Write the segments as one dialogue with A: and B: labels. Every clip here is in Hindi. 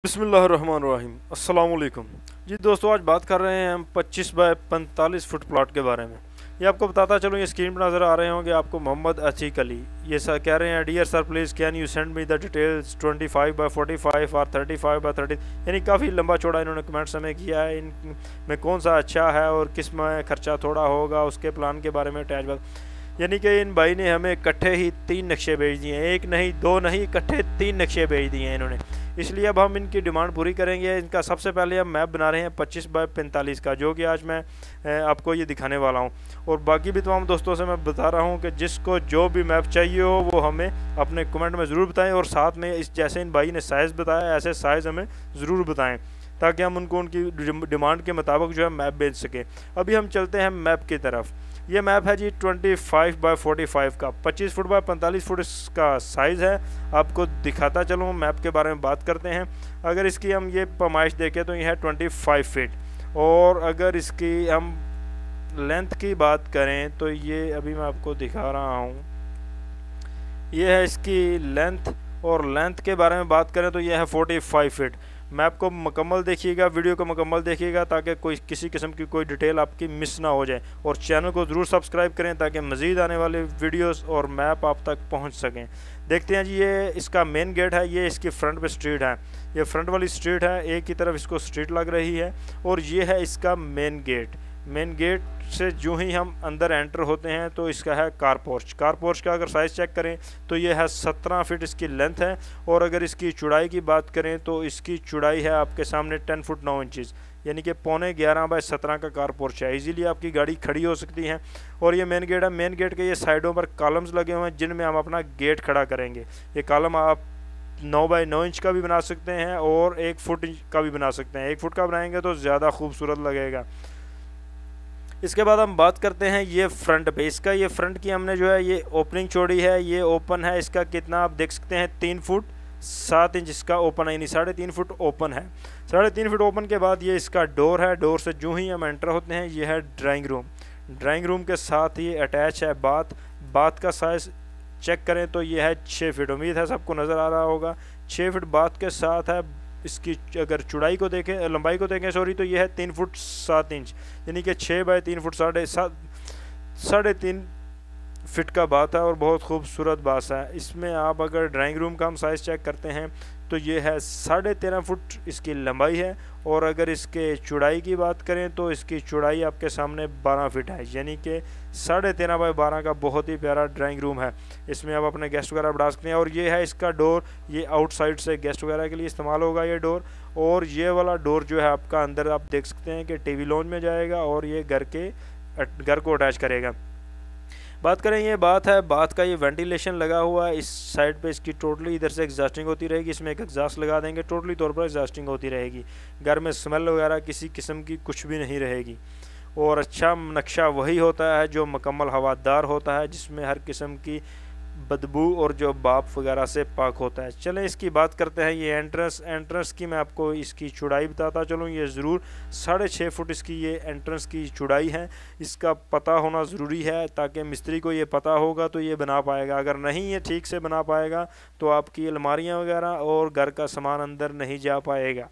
A: बिस्मिल्लाहिर्रहमानिर्रहीम अस्सलाम वालेकुम। जी दोस्तों, आज बात कर रहे हैं हम 25 बाय 45 फुट प्लॉट के बारे में। ये आपको बताता चलूँ, ये स्क्रीन पर नज़र आ रहे होंगे आपको मोहम्मद अतीक अली। ये सर कह रहे हैं, dear sir please can you send me the details 25 by 45 और 35 बाय 30। यानी काफ़ी लंबा चौड़ा इन्होंने कमेंट्स हमें किया है। इन में कौन सा अच्छा है और किस में खर्चा थोड़ा होगा, उसके प्लान के बारे में अटैच बात। यानी कि इन भाई ने हमें इकट्ठे ही 3 नक्शे भेज दिए हैं, एक नहीं दो नहीं, इकट्ठे 3 नक्शे भेज दिए हैं इन्होंने। इसलिए अब हम इनकी डिमांड पूरी करेंगे। इनका सबसे पहले हम मैप बना रहे हैं 25 बाय 45 का, जो कि आज मैं आपको ये दिखाने वाला हूँ। और बाकी भी तमाम दोस्तों से मैं बता रहा हूँ कि जिसको जो भी मैप चाहिए हो वो हमें अपने कमेंट में ज़रूर बताएं, और साथ में इस जैसे इन भाई ने साइज़ बताया ऐसे साइज़ हमें ज़रूर बताएं, ताकि हम उनको उनकी डिमांड के मुताबिक जो है मैप भेज सकें। अभी हम चलते हैं मैप की तरफ। ये मैप है जी 25 बाय 45 का, 25 फुट बाय 45 फुट इसका साइज़ है। आपको दिखाता चलूँ, मैप के बारे में बात करते हैं। अगर इसकी हम ये पैमाइश देखें तो ये है 25 फीट, और अगर इसकी हम लेंथ की बात करें तो ये अभी मैं आपको दिखा रहा हूँ, ये है इसकी लेंथ। और लेंथ के बारे में बात करें तो ये है 45 फीट। मैप को मुकम्मल देखिएगा, वीडियो को मुकम्मल देखिएगा, ताकि कोई किसी किस्म की कोई डिटेल आपकी मिस ना हो जाए। और चैनल को ज़रूर सब्सक्राइब करें ताकि मज़ीद आने वाले वीडियोस और मैप आप तक पहुंच सकें। देखते हैं जी, ये इसका मेन गेट है, ये इसकी फ्रंट पे स्ट्रीट है, ये फ्रंट वाली स्ट्रीट है, एक की तरफ इसको स्ट्रीट लग रही है। और ये है इसका मेन गेट। मेन गेट से जो ही हम अंदर एंटर होते हैं तो इसका है कार पोर्च। कार पोर्च का अगर साइज़ चेक करें तो ये है 17 फीट इसकी लेंथ है। और अगर इसकी चौड़ाई की बात करें तो इसकी चौड़ाई है आपके सामने 10 फुट 9 इंचज़, यानी कि 11.25 बाय 17 का कार पोर्च है। इजीली आपकी गाड़ी खड़ी हो सकती है। और ये मेन गेट है। मेन गेट के ये साइडों पर कॉलम्स लगे हुए हैं जिनमें हम अपना गेट खड़ा करेंगे। ये कॉलम आप 9 बाय 9 इंच का भी बना सकते हैं और 1 फुट का भी बना सकते हैं। 1 फुट का बनाएंगे तो ज़्यादा खूबसूरत लगेगा। इसके बाद हम बात करते हैं ये फ्रंट पे। इसका ये फ्रंट की हमने जो है ये ओपनिंग छोड़ी है, ये ओपन है। इसका कितना आप देख सकते हैं, 3 फुट 7 इंच इसका ओपन है, यानी 3.5 फुट ओपन है। 3.5 फुट ओपन के बाद ये इसका डोर है। डोर से जो ही हम एंटर होते हैं ये है ड्राइंग रूम। ड्राइंग रूम के साथ ये अटैच है बाथ। बाथ का साइज़ चेक करें तो ये है 6 फीट। उम्मीद है सबको नज़र आ रहा होगा, 6 फीट बाथ के साथ है। इसकी अगर चौड़ाई को देखें, लंबाई को देखें सॉरी, तो ये है 3 फुट 7 इंच, यानी कि 6 बाय 3 फुट 3.5 फिट का बात है। और बहुत खूबसूरत बात है। इसमें आप अगर ड्राइंग रूम का हम साइज़ चेक करते हैं तो ये है 13.5 फुट इसकी लंबाई है। और अगर इसके चौड़ाई की बात करें तो इसकी चौड़ाई आपके सामने 12 फीट है, यानी कि 13.5 बाय 12 का बहुत ही प्यारा ड्राइंग रूम है। इसमें आप अपने गेस्ट वगैरह बढ़ा सकते हैं। और ये है इसका डोर, ये आउटसाइड से गेस्ट वगैरह के लिए इस्तेमाल होगा ये डोर। और ये वाला डोर जो है आपका अंदर आप देख सकते हैं कि टीवी लॉन्ज में जाएगा और ये घर को अटैच करेगा। बात करें, ये बात है, बात का ये वेंटिलेशन लगा हुआ है इस साइड पे। इसकी टोटली इधर से एग्जॉस्टिंग होती रहेगी, इसमें एक एग्जॉस्ट लगा देंगे, टोटली तौर पर एग्जॉस्टिंग होती रहेगी। घर में स्मेल वगैरह किसी किस्म की कुछ भी नहीं रहेगी। और अच्छा नक्शा वही होता है जो मुकम्मल हवादार होता है, जिसमें हर किस्म की बदबू और जो बाप वगैरह से पाक होता है। चलें इसकी बात करते हैं। ये एंट्रेंस की मैं आपको इसकी चौड़ाई बताता चलूँ। ये ज़रूर 6.5 फुट इसकी ये एंट्रेंस की चौड़ाई है। इसका पता होना ज़रूरी है, ताकि मिस्त्री को ये पता होगा तो ये बना पाएगा। अगर नहीं ये ठीक से बना पाएगा तो आपकी अलमारियाँ वगैरह और घर का सामान अंदर नहीं जा पाएगा।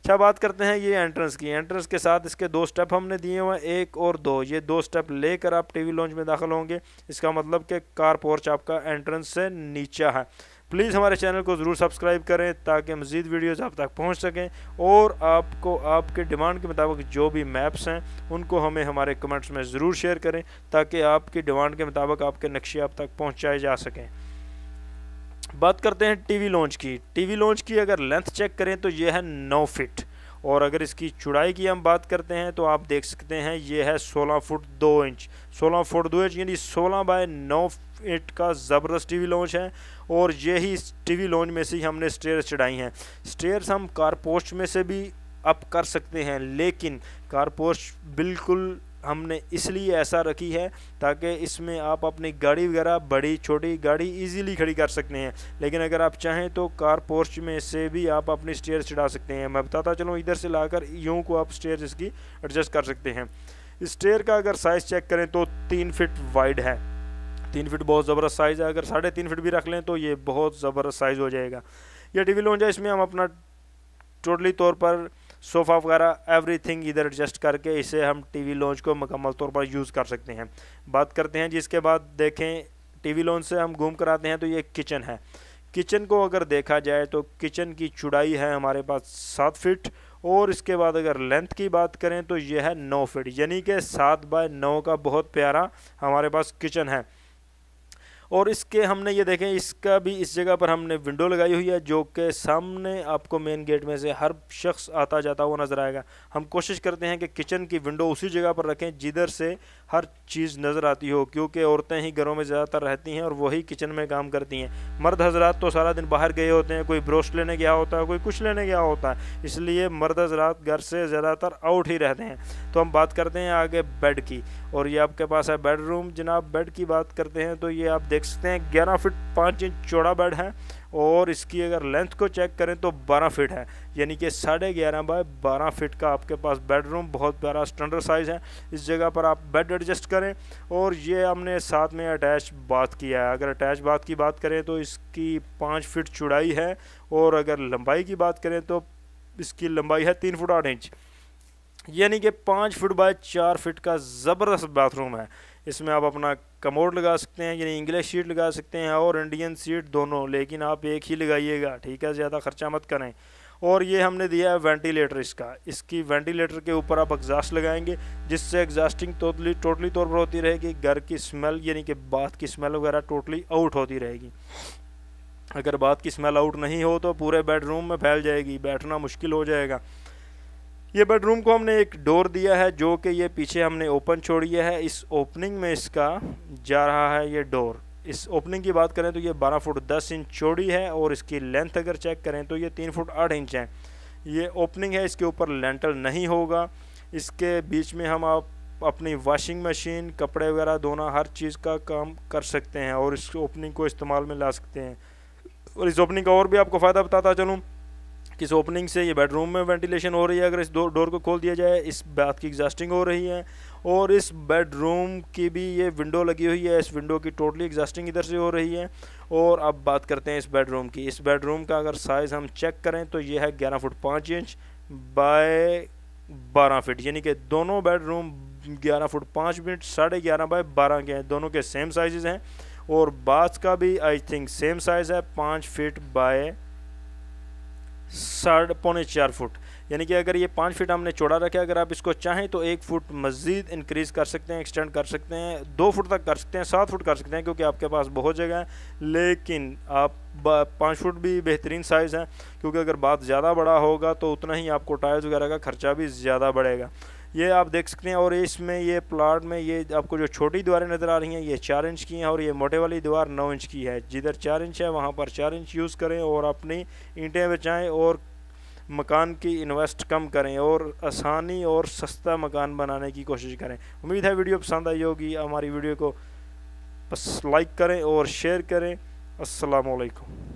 A: अच्छा, बात करते हैं ये एंट्रेंस की। एंट्रेंस के साथ इसके 2 स्टेप हमने दिए हुए हैं, 1 और 2। ये 2 स्टेप लेकर आप टीवी लॉन्ज में दाखिल होंगे। इसका मतलब कि कार पोर्च आपका एंट्रेंस से नीचा है। प्लीज़ हमारे चैनल को ज़रूर सब्सक्राइब करें ताकि मज़ीद वीडियोज़ आप तक पहुंच सकें। और आपको आपके डिमांड के मुताबिक जो भी मैप्स हैं उनको हमें हमारे कमेंट्स में ज़रूर शेयर करें, ताकि आपकी डिमांड के मुताबिक आपके नक्शे आप तक पहुँचाए जा सकें। बात करते हैं टीवी लॉन्च की। टीवी लॉन्च की अगर लेंथ चेक करें तो ये है 9 फीट। और अगर इसकी चौड़ाई की हम बात करते हैं तो आप देख सकते हैं ये है 16 फुट 2 इंच। 16 फुट 2 इंच यानी 16 बाय 9 फीट का ज़बरदस्त टीवी लॉन्च है। और यही टीवी लॉन्च में से ही हमने स्टेयर्स चढ़ाई हैं। स्टेयर्स हम कार पोस्ट में से भी अप कर सकते हैं, लेकिन कार पोस्ट बिल्कुल हमने इसलिए ऐसा रखी है ताकि इसमें आप अपनी गाड़ी वगैरह बड़ी छोटी गाड़ी इजीली खड़ी कर सकते हैं। लेकिन अगर आप चाहें तो कार पोर्च में से भी आप अपनी स्टेयर्स चढ़ा सकते हैं। मैं बताता चलूँ, इधर से लाकर यूं को आप स्टेयर्स इसकी एडजस्ट कर सकते हैं। स्टेयर का अगर साइज़ चेक करें तो 3 फीट वाइड है। 3 फीट बहुत ज़बरदस्त साइज़ है। अगर 3.5 फीट भी रख लें तो ये बहुत ज़बरदस्त साइज़ हो जाएगा। यह टीवी लॉन्च है, इसमें हम अपना टोटली तौर पर सोफ़ा वगैरह एवरीथिंग इधर एडजस्ट करके इसे हम टीवी लॉन्च को मुकम्मल तौर पर यूज़ कर सकते हैं। बात करते हैं जिसके बाद देखें टीवी लॉन्च से हम घूम कर आते हैं तो ये किचन है। किचन को अगर देखा जाए तो किचन की चौड़ाई है हमारे पास 7 फीट और इसके बाद अगर लेंथ की बात करें तो यह है 9 फीट, यानी कि 7 बाय 9 का बहुत प्यारा हमारे पास किचन है। और इसके हमने ये देखें इसका भी इस जगह पर हमने विंडो लगाई हुई है जो कि सामने आपको मेन गेट में से हर शख्स आता जाता हुआ नज़र आएगा। हम कोशिश करते हैं कि किचन की विंडो उसी जगह पर रखें जिधर से हर चीज़ नज़र आती हो, क्योंकि औरतें ही घरों में ज़्यादातर रहती हैं और वही किचन में काम करती हैं। मर्द हजरात तो सारा दिन बाहर गए होते हैं, कोई ब्रोस्ट लेने गया होता है, कोई कुछ लेने गया होता है, इसलिए मर्द हजरात घर से ज़्यादातर आउट ही रहते हैं। तो हम बात करते हैं आगे बेड की, और ये आपके पास है बेडरूम। जनाब बेड की बात करते हैं तो ये आप देख सकते हैं 11 फीट 5 इंच चौड़ा बेड है और इसकी अगर लेंथ को चेक करें तो 12 फीट है, यानी कि 11.5 बाय 12 फीट का आपके पास बेडरूम बहुत प्यारा स्टैंडर्ड साइज़ है। इस जगह पर आप बेड एडजस्ट करें। और ये हमने साथ में अटैच बाथ किया है। अगर अटैच बाथ की बात करें तो इसकी 5 फीट चौड़ाई है और अगर लंबाई की बात करें तो इसकी लंबाई है 3 फुट 8 इंच, यानी कि 5 फुट बाय 4 फीट का ज़बरदस्त बाथरूम है। इसमें आप अपना कमोड लगा सकते हैं, यानी इंग्लिश शीट लगा सकते हैं और इंडियन सीट दोनों, लेकिन आप एक ही लगाइएगा, ठीक है, ज़्यादा ख़र्चा मत करें। और ये हमने दिया है वेंटिलेटर इसकी वेंटिलेटर के ऊपर आप एग्जास्ट लगाएंगे जिससे एग्जास्टिंग टोटली तौर पर होती रहेगी। घर की स्मेल यानी कि बाथ की स्मेल वगैरह टोटली आउट होती रहेगी। अगर बाथ की स्मेल आउट नहीं हो तो पूरे बेडरूम में फैल जाएगी, बैठना मुश्किल हो जाएगा। ये बेडरूम को हमने एक डोर दिया है जो कि ये पीछे हमने ओपन छोड़ी है। इस ओपनिंग में इसका जा रहा है ये डोर। इस ओपनिंग की बात करें तो ये 12 फुट 10 इंच चौड़ी है और इसकी लेंथ अगर चेक करें तो ये 3 फुट 8 इंच है। ये ओपनिंग है, इसके ऊपर लेंटल नहीं होगा। इसके बीच में हम आप अपनी वॉशिंग मशीन, कपड़े वगैरह धोना, हर चीज़ का काम कर सकते हैं और इस ओपनिंग को इस्तेमाल में ला सकते हैं। और इस ओपनिंग का और भी आपको फ़ायदा बताता चलूँ, इस ओपनिंग से ये बेडरूम में वेंटिलेशन हो रही है। अगर इस डोर को खोल दिया जाए इस बात की एग्जास्टिंग हो रही है और इस बेडरूम की भी ये विंडो लगी हुई है, इस विंडो की टोटली एग्जास्टिंग इधर से हो रही है। और अब बात करते हैं इस बेडरूम की। इस बेडरूम का अगर साइज़ हम चेक करें तो ये है 11 फुट 5 इंच बाय 12 फीट, यानी कि दोनों बेडरूम 11 फुट 5 इंच 11.5 बाय 12 के हैं, दोनों के सेम साइज़ हैं। और बाथ का भी आई थिंक सेम साइज़ है, 5 फीट बाय 4.5 फुट, यानी कि अगर ये 5 फीट हमने चौड़ा रखा है, अगर आप इसको चाहें तो 1 फुट मज़ीद इंक्रीज़ कर सकते हैं, एक्सटेंड कर सकते हैं, 2 फुट तक कर सकते हैं, 7 फुट कर सकते हैं, क्योंकि आपके पास बहुत जगह है। लेकिन आप 5 फुट भी बेहतरीन साइज़ है, क्योंकि अगर बात ज़्यादा बड़ा होगा तो उतना ही आपको टाइल्स वगैरह का ख़र्चा भी ज़्यादा बढ़ेगा। ये आप देख सकते हैं। और इसमें ये प्लाट में ये आपको जो छोटी दीवारें नज़र आ रही हैं ये 4 इंच की हैं और ये मोटे वाली दीवार 9 इंच की है। जिधर 4 इंच है वहाँ पर 4 इंच यूज़ करें और अपनी ईंटें बचाएं और मकान की इन्वेस्ट कम करें और आसानी और सस्ता मकान बनाने की कोशिश करें। उम्मीद है वीडियो पसंद आई होगी। हमारी वीडियो को बस लाइक करें और शेयर करें। अस्सलाम वालेकुम।